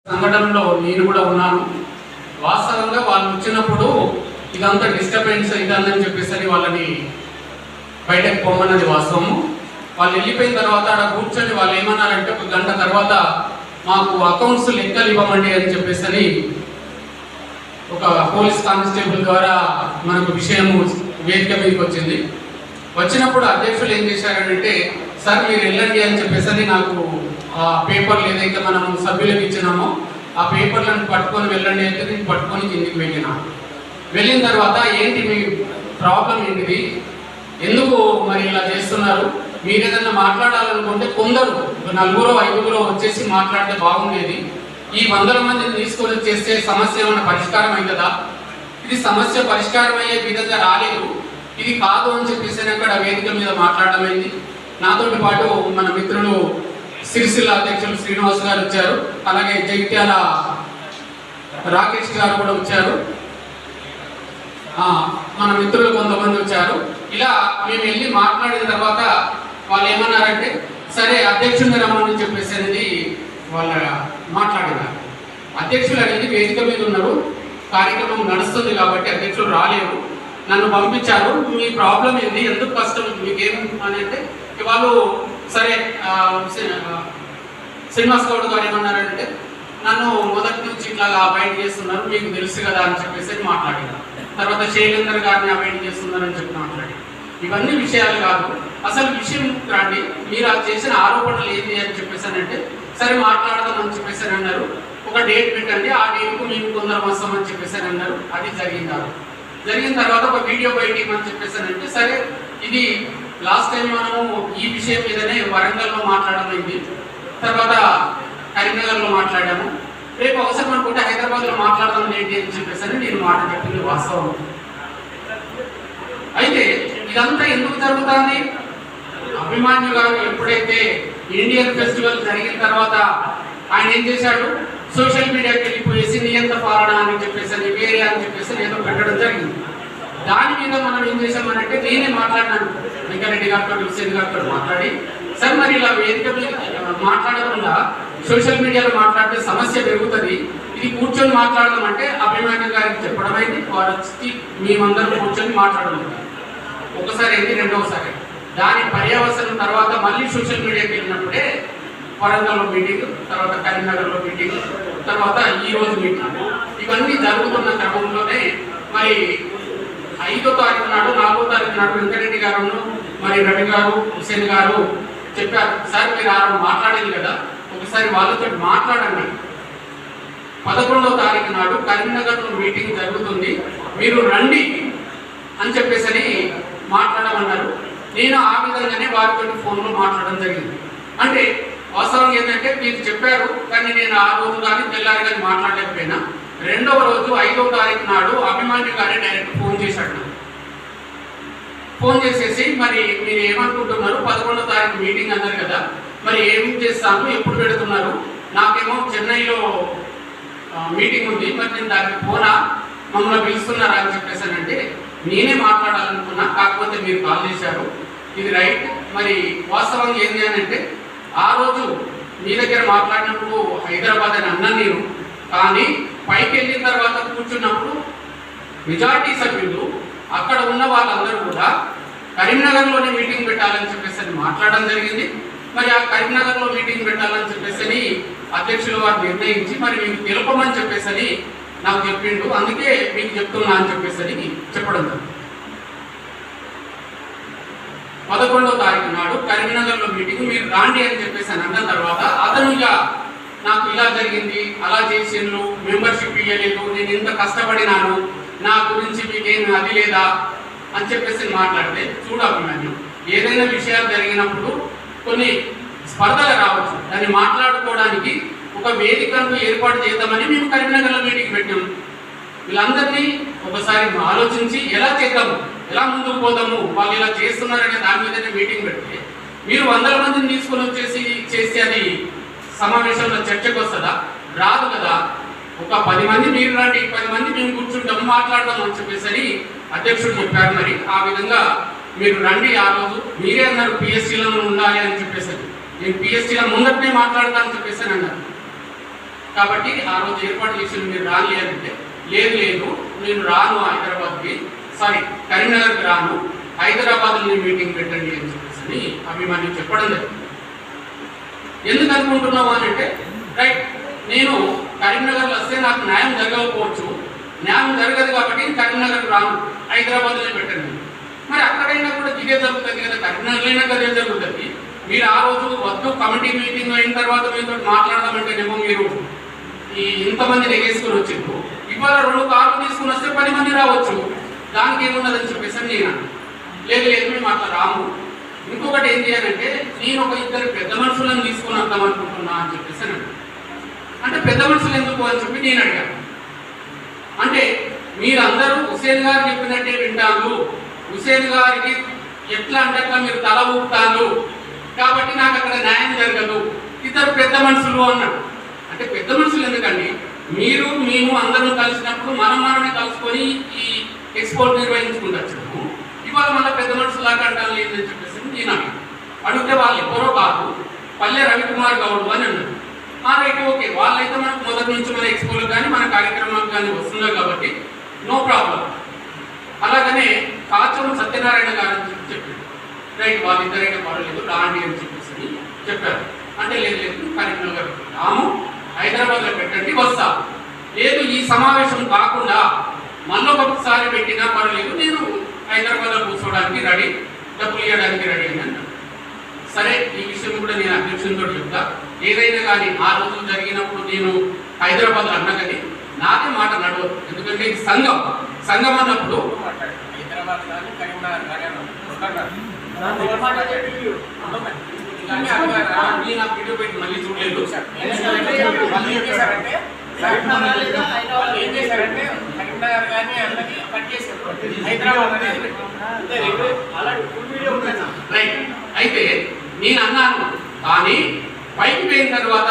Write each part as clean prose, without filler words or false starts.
సంఘటనలో నేను కూడా ఉన్నాను. వాస్తవంగా వాళ్ళు వచ్చినప్పుడు ఇదంతా డిస్టర్బెన్స్ ఇదని చెప్పేసి వాళ్ళని బయటకు పొమ్మన్నది వాస్తవము. వాళ్ళు వెళ్ళిపోయిన తర్వాత అక్కడ కూర్చొని వాళ్ళు ఏమన్నారంటే ఒక గంట తర్వాత మాకు అకౌంట్స్ లెక్కలు ఇవ్వమండి అని చెప్పేసి ఒక పోలీస్ కానిస్టేబుల్ ద్వారా మనకు విషయం వేదిక మీదకి వచ్చింది. వచ్చినప్పుడు అధ్యక్షులు ఏం చేశారంటే, సార్ మీరు వెళ్ళండి అని చెప్పేసి నాకు ఆ పేపర్లు ఏదైతే మనం సభ్యులకు ఇచ్చినామో ఆ పేపర్లను పట్టుకొని వెళ్ళండి అయితే నేను పట్టుకొని కిందికి వెళ్ళిన తర్వాత ఏంటి మీ ప్రాబ్లం ఏంటిది, ఎందుకు మరి ఇలా చేస్తున్నారు, మీరు ఏదన్నా మాట్లాడాలనుకుంటే కొందరు 4-5 వచ్చేసి మాట్లాడితే బాగుండేది, ఈ 100 మందిని తీసుకొని చేస్తే సమస్య ఏమైనా పరిష్కారం అవుతుందా, ఇది సమస్య పరిష్కారం అయ్యే విధంగా రాలేదు, ఇది కాదు అని చెప్పేసి అక్కడ వేదిక మీద మాట్లాడమైంది. నాతో పాటు మన మిత్రులు సిరిసిల్ల అధ్యక్షులు శ్రీనివాస్ గారు వచ్చారు, అలాగే జగిత్యాల రాకేష్ గారు కూడా వచ్చారు, మన మిత్రులు కొంతమంది వచ్చారు. ఇలా మేము వెళ్ళి మాట్లాడిన తర్వాత వాళ్ళు ఏమన్నారంటే సరే అధ్యక్షుడిని రమ్మని చెప్పేసి అనేది వాళ్ళ మాట్లాడినారు. అధ్యక్షులు అనేది వేదిక మీద ఉన్నారు, కార్యక్రమం నడుస్తుంది కాబట్టి అధ్యక్షులు రాలేరు, నన్ను పంపించారు. మీ ప్రాబ్లం ఏంది, ఎందుకు కష్టం మీకేం అని అంటే వాళ్ళు సరే శ్రీనివాస్ గౌడ్ గారు ఏమన్నారంటే నన్ను మొదటి నుంచి ఇట్లా అవాయిడ్ చేస్తున్నారు మీకు తెలుసు కదా అని చెప్పేసి మాట్లాడినారు. తర్వాత శైలేందర్ గారిని అవాయిడ్ చేస్తున్నారని చెప్పి మాట్లాడి ఇవన్నీ విషయాలు కాదు, అసలు విషయం రండి, మీరు అది చేసిన ఆరోపణలు ఏంటి అని చెప్పేసి అంటే సరే మాట్లాడదామని చెప్పేసి అన్నారు. ఒక డేట్ పెట్టండి, ఆ డేట్కు మేము కొందరు వస్తామని చెప్పేసి అన్నారు. అది జరిగిన తర్వాత ఒక వీడియో బయటికి అని చెప్పేసి అంటే సరే ఇది లాస్ట్ టైం మనము ఈ విషయం మీదనే వరంగల్లో మాట్లాడమైంది, తర్వాత కరీంనగర్లో మాట్లాడాము, రేపు అవసరం అనుకుంటే హైదరాబాద్లో మాట్లాడదాం ఏంటి అని చెప్పేసి నేను మాట చెప్పింది వాస్తవం. అయితే ఇదంతా ఎందుకు జరుగుతుంది, అభిమాన్యు గారు ఎప్పుడైతే ఇండియన్ ఫెస్టివల్ జరిగిన తర్వాత ఆయన ఏం చేశాడు, సోషల్ మీడియాకి వెళ్ళిపోయేసి నియంత పాలన అని చెప్పేసి వేరే అని చెప్పేసి ఏదో పెట్టడం జరిగింది. దాని మీద మనం ఏం చేసామనంటే నేనే మాట్లాడినాను వెంకరెడ్డి గారితో హుసేన్ గారితో మాట్లాడి, సార్ మరి ఇలా వేదిక మీద మాట్లాడకుండా సోషల్ మీడియాలో మాట్లాడితే సమస్య పెరుగుతుంది, ఇది కూర్చొని మాట్లాడదాం అంటే అభిమాన్యం గారికి చెప్పడం అయింది, వారు వచ్చి మేమందరం కూర్చొని మాట్లాడడం ఒకసారి అయింది, రెండవసారి దాని పర్యవసనం తర్వాత మళ్ళీ సోషల్ మీడియాకి వెళ్ళినప్పుడే వరంగల్లో మీటింగ్, తర్వాత కరీంనగర్లో మీటింగ్, తర్వాత ఈరోజు మీటింగ్, ఇవన్నీ జరుగుతున్న క్రమంలోనే మరి 5వ తారీఖు నాడు 4వ తారీఖు నాడు వెంకరెడ్డి గారు మరి రవి గారు హుసేన్ గారు చెప్పారు, సార్ మీరు మాట్లాడేది కదా ఒకసారి వాళ్ళతో మాట్లాడండి, 11వ తారీఖు నాడు కరీంనగర్లో మీటింగ్ జరుగుతుంది మీరు రండి అని చెప్పేసి మాట్లాడమన్నారు. నేను ఆ విధంగానే వారితో ఫోన్లో మాట్లాడడం జరిగింది. అంటే వాస్తవం ఏంటంటే మీరు చెప్పారు కానీ నేను ఆ రోజు కానీ తెల్లారి కానీ మాట్లాడలేకపోయినా, రెండవ రోజు 5వ తారీఖు నాడు అభిమాన్యు గారే డైరెక్ట్ ఫోన్ చేశాడు. ఫోన్ చేసేసి మరి మీరు ఏమనుకుంటున్నారు, 11వ తారీఖు మీటింగ్ అన్నారు కదా, మరి ఏం చేస్తాను, ఎప్పుడు పెడుతున్నారు, నాకేమో చెన్నైలో మీటింగ్ ఉంది, మరి నేను దానికి పోనా, మమ్మల్ని పిలుస్తున్నారా అని చెప్పేసానంటే నేనే మాట్లాడాలనుకున్నా, కాకపోతే మీరు కాల్ చేశారు, ఇది రైట్. మరి వాస్తవంగా ఏంటి అని అంటే ఆ రోజు మీ దగ్గర మాట్లాడినప్పుడు హైదరాబాద్ అని అన్నాను నేను, కానీ పైకి వెళ్ళిన తర్వాత కూర్చున్నప్పుడు మెజార్టీ సభ్యులు అక్కడ ఉన్న వాళ్ళందరూ కూడా కరీంనగర్లోనే మీటింగ్ పెట్టాలని చెప్పేసి మాట్లాడడం జరిగింది. మరి ఆ కరీంనగర్లో మీటింగ్ పెట్టాలని చెప్పేసి అధ్యక్షులు వారు నిర్ణయించి మరి మీకు తెలుపమని చెప్పేసి నాకు చెప్పిండు, అందుకే మీకు చెప్తున్నా అని చెప్పేసి చెప్పడం జరిగింది. 11వ తారీఖు నాడు కరీంనగర్లో మీటింగ్ మీరు రాండి అని చెప్పేసి అన్న తర్వాత అతను ఇక నాకు ఇలా జరిగింది, అలా చేసిండ్రు, మెంబర్షిప్ ఇవ్వలేదు, నేను ఇంత కష్టపడినాను, నా గురించి మీకేం అది లేదా అని చెప్పేసి మాట్లాడితే చూడు అభిమాన్యం, ఏదైనా విషయాలు జరిగినప్పుడు కొన్ని స్పర్ధలు రావచ్చు, దాన్ని మాట్లాడుకోవడానికి ఒక వేదికను ఏర్పాటు చేద్దామని మేము కరీంనగర్లో మీటింగ్ పెట్టాము. వీళ్ళందరినీ ఒకసారి ఆలోచించి ఎలా చేద్దాము, ఎలా ముందుకు పోదాము, వాళ్ళు ఇలా చేస్తున్నారనే దాని మీదనే మీటింగ్ పెడితే మీరు 100 మందిని తీసుకొని వచ్చేసి చేస్తే అది సమావేశంలో చర్చకు వస్తుందా, రాదు కదా. ఒక 10 మంది మీరు రండి, 10 మంది మేము కూర్చుంటాము మాట్లాడదాం అని చెప్పేసి అధ్యక్షుడు చెప్పారు. మరి ఆ విధంగా మీరు రండి, ఆ రోజు మీరే అన్నారు పిఎస్సీలో ఉండాలి అని చెప్పేసి, నేను పిఎస్సీలో ముందటనే మాట్లాడతానని చెప్పేసి అన్నారు. కాబట్టి ఆ రోజు ఏర్పాటు చేసిన మీరు రాని అంటే లేదు లేదు నేను రాను హైదరాబాద్కి, సారీ కరీంనగర్కి రాను, హైదరాబాద్లో నేను మీటింగ్ పెట్టండి అని చెప్పేసి అభిమన్యు చెప్పడం జరిగింది. ఎందుకు అనుకుంటున్నావు అని అంటే రైట్, నేను కరీంనగర్లో వస్తే నాకు న్యాయం జరగకపోవచ్చు, న్యాయం జరగదు కాబట్టి కరీంనగర్కి రాను, హైదరాబాద్లో పెట్టండి. మరి అక్కడైనా కూడా ఇదే జరుగుతుంది కదా, కరీంనగర్లో అదే జరుగుతుంది. మీరు ఆ రోజు వద్దు కమిటీ మీటింగ్ అయిన తర్వాత మీతో మాట్లాడదామంటేనేమో మీరు ఈ ఇంతమంది ఎగేసుకుని వచ్చిండ్రు, ఇవాళ 2 కార్లు తీసుకుని వస్తే 10 మంది రావచ్చు, దానికి ఏమున్నదని చెప్పేసి నేను లేదు లేదు మేము అట్లా రాము. ఇంకొకటి ఏం చేయాలంటే నేను ఒక 2 పెద్ద మనుషులను తీసుకుని వద్దాం అనుకుంటున్నా అని చెప్పేసి అంటే పెద్ద మనుషులు ఎందుకు అని చెప్పి నేను అడిగాను. అంటే మీరందరూ హుసేన్ గారు చెప్పినట్టే వింటారు, హుసేన్ గారికి ఎట్లా అంటే అట్లా మీరు తల ఊపుతారు, కాబట్టి నాకు అక్కడ న్యాయం జరగదు, 2 పెద్ద మనుషులు అన్నాడు. అంటే పెద్ద మనుషులు ఎందుకండి, మీరు మేము అందరం కలిసినప్పుడు మనమే కలుసుకొని ఈ ఎక్స్పోర్ట్ నిర్వహించుకుంటాము. ఇవాళ మన పెద్ద మనుషులు లాగా అంటారు లేదని చెప్పేసి నేను అడిగితే వాళ్ళు ఎవరో కాదు, పల్లె రవికుమార్ గౌడ్ అని అన్నారు. రైట్ ఓకే, వాళ్ళైతే మనకు మొదటి నుంచి మన ఎక్స్పోర్ట్ కానీ మన కార్యక్రమాలకు కానీ వస్తున్నారు కాబట్టి నో ప్రాబ్లం. అలాగనే కాచం సత్యనారాయణ గారు అని చెప్పారు. రైట్, వాళ్ళిద్దరైనా పర్వాలేదు రాండి అని చెప్పేసి చెప్పారు. అంటే లేదు లేదు కరీంనగర్ రాము, హైదరాబాద్లో పెట్టండి వస్తా, లేదు ఈ సమావేశం కాకుండా మళ్ళీ ఒకసారి పెట్టినా పర్వాలేదు, నేను హైదరాబాద్లో కూర్చోవడానికి రెడీ, డబ్బులు ఇవ్వడానికి రెడీ అని అన్నాను. సరే, ఈ విషయం కూడా నేను అధ్యక్షునితో చెప్తా. ఏదైనా కానీ ఆ రోజు జరిగినప్పుడు నేను హైదరాబాద్లో అన్నా కానీ నాకే మాట నడవదు, ఎందుకంటే ఇది సంఘం అన్నప్పుడు హైదరాబాద్ కానీ కరీంనగర్ వీడియో పెట్టి మళ్ళీ చూడలేదు. ఏం చేశారంటే కరీంనగర్ కానీ అందరికీ కట్ చేశారు, హైదరాబాద్ రైట్. అయితే నేను అన్నాను, కానీ పైకి పోయిన తర్వాత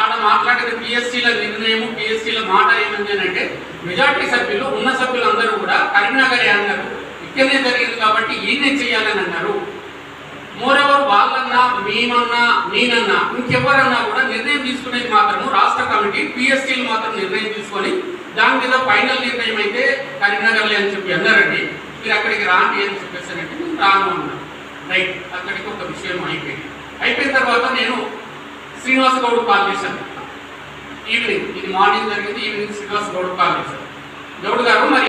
ఆడ మాట్లాడిన పిఎస్సీల నిర్ణయం, పిఎస్సీల మాట ఏమంది అంటే మెజార్టీ సభ్యులు ఉన్న సభ్యులు అందరూ కూడా కరీంనగరే అన్నారు, ఇక్కడనే జరిగింది కాబట్టి ఈయనే చేయాలని అన్నారు. మోరెవర్ వాళ్ళన్నా మేమన్నా నేనన్నా ఇంకెవరన్నా కూడా నిర్ణయం తీసుకునేది మాత్రము రాష్ట్ర కమిటీ, పిఎస్సీలు మాత్రం నిర్ణయం తీసుకొని దాని మీద ఫైనల్ నిర్ణయం అయితే కరీంనగర్లే అని చెప్పి అన్నారండి. మీరు అక్కడికి రాండి అని చెప్పేసారంటే నేను రాను అన్నాను. రైట్, అక్కడికి ఒక విషయం అయిపోయిన తర్వాత నేను శ్రీనివాస్ గౌడ్ కాల్ చేశాను. ఈవినింగ్, ఇది మార్నింగ్ జరిగింది, ఈవినింగ్ శ్రీనివాస్ గౌడ్ కాల్ చేశాను. గౌడ్ గారు మరి